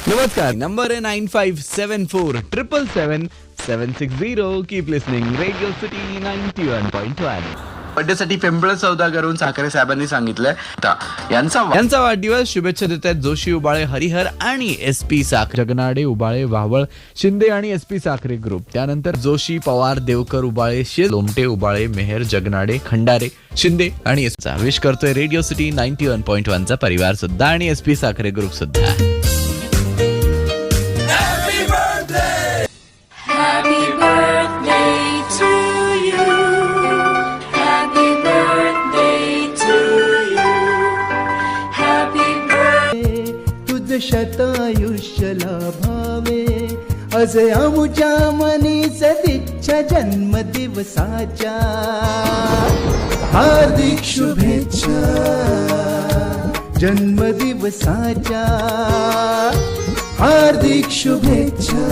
नमस्कार, नंबर आहे 9574777760. Keep listening radio city 91.1. बर्थडेसाठी पिंपळ सौदागरहून साखरे साहेबांनी सांगितलंय यांचा वाढदिवस. शुभेच्छा देत आहेत जोशी, उबाळे, हरिहर आणि SP साखरे, जगनाडे, उबाळे, वावळ, शिंदे आणि SP साखरे ग्रुप. त्यानंतर जोशी, पवार, देवकर, उबाळे, लोमटे, उबाळे, मेहर, जगनाडे, खंडारे, शिंदे आणि विश करतोय रेडिओ सिटी 91.1 चा परिवार सुद्धा आणि SP साखरे ग्रुप सुद्धा. Happy birthday to you. Happy birthday to you. Happy birthday. तुझ शतायुष्य लाभावे असे आमुच्या मनी सदिच्छा जन्मदिवसाच्या हार्दिक शुभेच्छा जन्मदिवसाच्या हार्दिक शुभेच्छा.